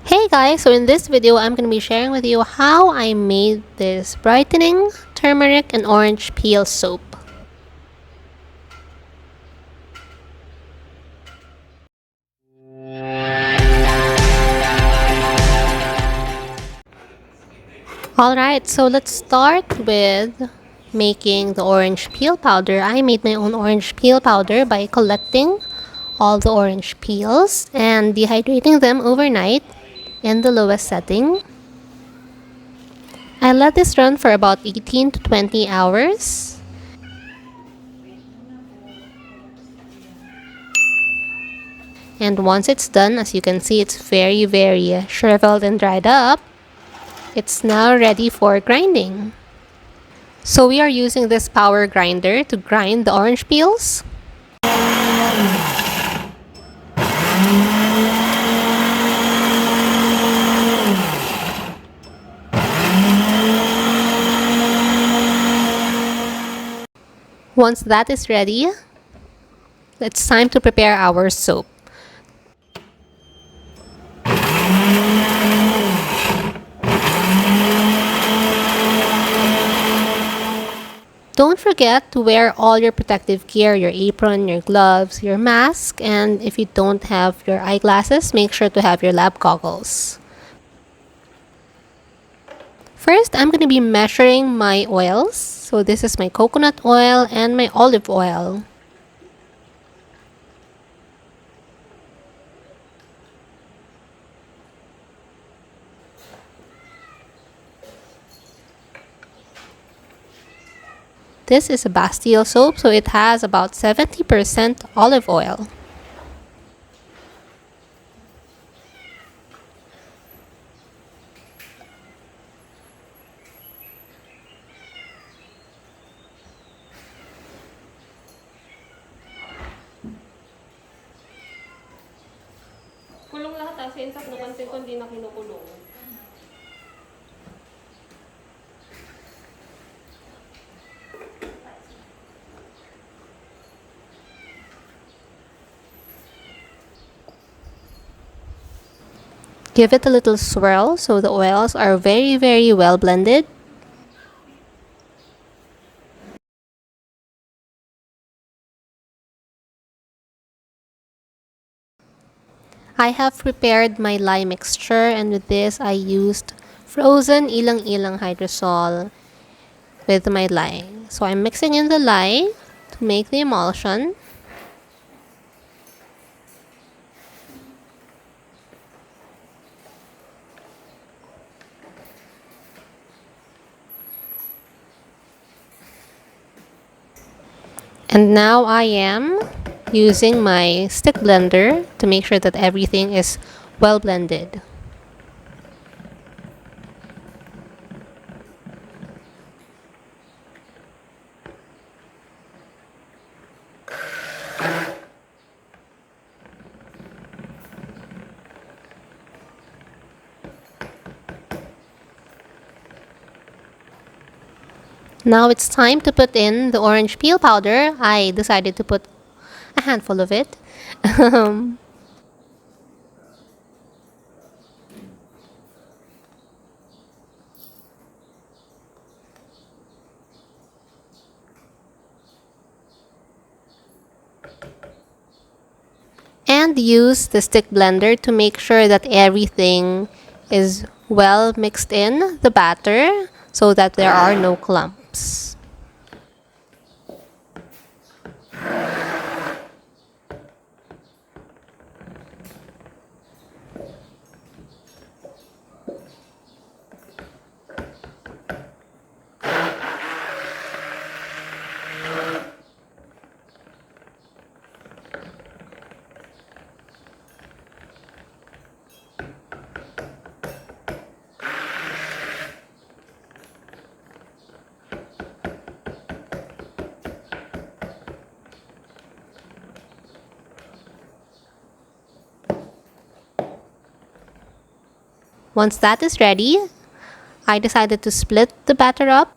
Hey guys, so in this video I'm going to be sharing with you how I made this brightening turmeric and orange peel soap. Alright, so let's start with making the orange peel powder. I made my own orange peel powder by collecting all the orange peels and dehydrating them overnight in the lowest setting. I let this run for about 18 to 20 hours. And once it's done, as you can see, it's very shriveled and dried up. It's now ready for grinding. So we are using this power grinder to grind the orange peels. Once that is ready, it's time to prepare our soap. Don't forget to wear all your protective gear, your apron, your gloves, your mask, and if you don't have your eyeglasses, make sure to have your lab goggles. First, I'm going to be measuring my oils. So this is my coconut oil and my olive oil. This is a Bastille soap, so it has about 70% olive oil. Kulong lahat kasi insak na pansin ko hindi na kinukulong. Give it a little swirl so the oils are very well blended. I have prepared my lye mixture, and with this I used frozen ilang-ilang hydrosol with my lye. So I'm mixing in the lye to make the emulsion. And now I am using my stick blender to make sure that everything is well blended. Now it's time to put in the orange peel powder. I decided to put a handful of it. And use the stick blender to make sure that everything is well mixed in the batter so that there are no clumps. Once that is ready, I decided to split the batter up.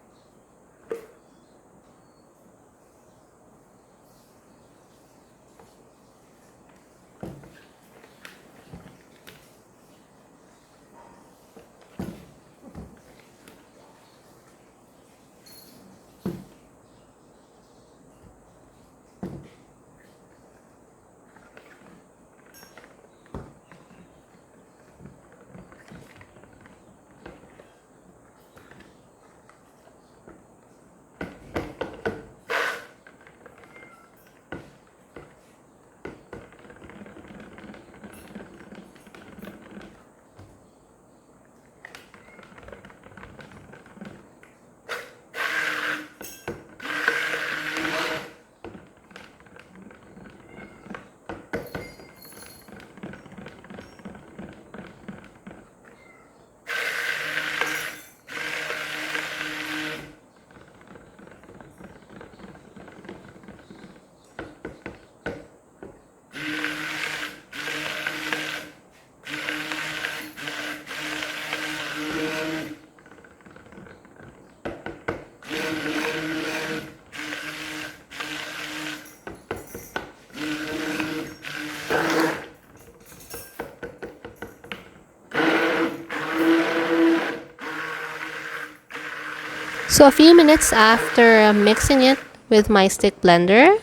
So a few minutes after mixing it with my stick blender,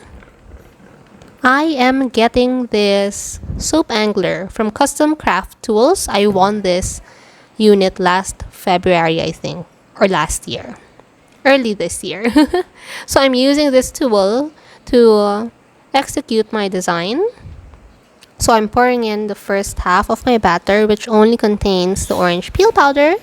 I am getting this soap angler from Custom Craft Tools. I won this unit last February, I think, or last year, early this year. So I'm using this tool to execute my design. So I'm pouring in the first half of my batter, which only contains the orange peel powder.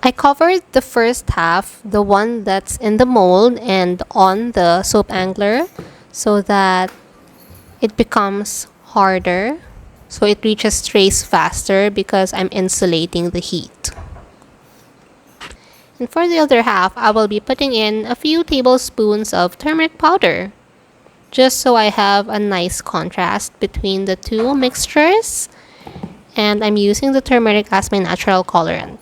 I covered the first half, the one that's in the mold and on the soap angler, so that it becomes harder, so it reaches trace faster because I'm insulating the heat. And for the other half, I will be putting in a few tablespoons of turmeric powder, just so I have a nice contrast between the two mixtures. And I'm using the turmeric as my natural colorant.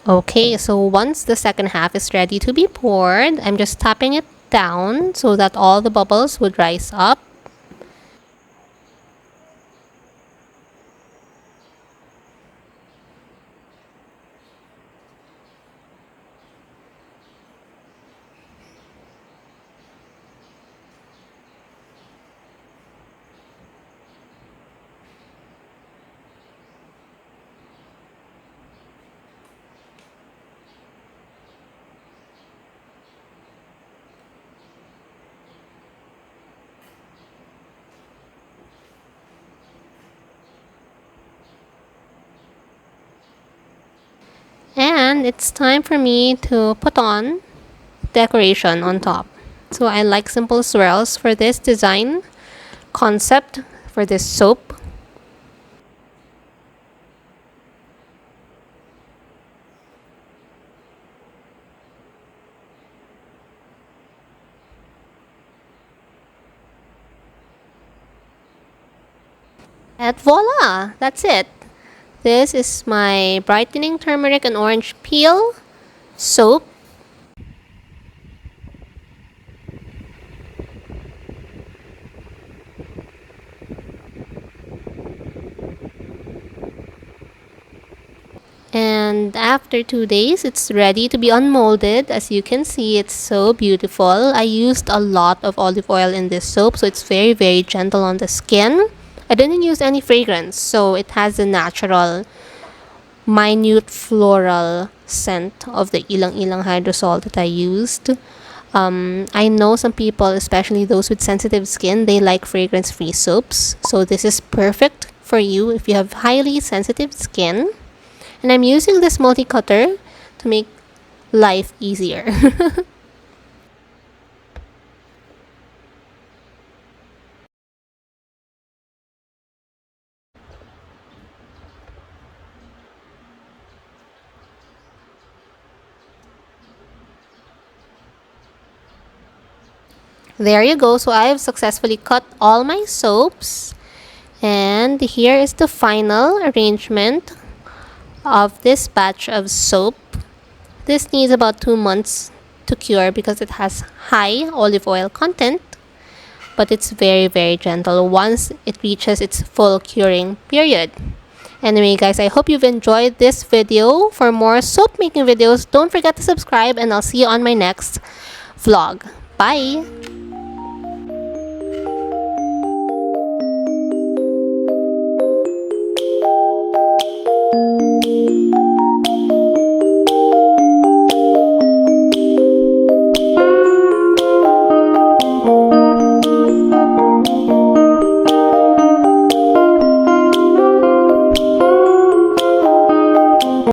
Okay, so once the second half is ready to be poured, I'm just tapping it down so that all the bubbles would rise up. And it's time for me to put on decoration on top. So I like simple swirls for this design concept for this soap. And voila! That's it. This is my brightening turmeric and orange peel soap. And after 2 days, it's ready to be unmolded. As you can see, it's so beautiful. I used a lot of olive oil in this soap, so it's very, very gentle on the skin. I didn't use any fragrance, so it has a natural, minute floral scent of the ilang-ilang hydrosol that I used. I know some people, especially those with sensitive skin, they like fragrance-free soaps. So this is perfect for you if you have highly sensitive skin. And I'm using this multi-cutter to make life easier. There you go. So I've successfully cut all my soaps. And here is the final arrangement of this batch of soap. This needs about 2 months to cure because it has high olive oil content, but it's very, very gentle once it reaches its full curing period. Anyway guys, I hope you've enjoyed this video. For more soap making videos, don't forget to subscribe, and I'll see you on my next vlog. Bye!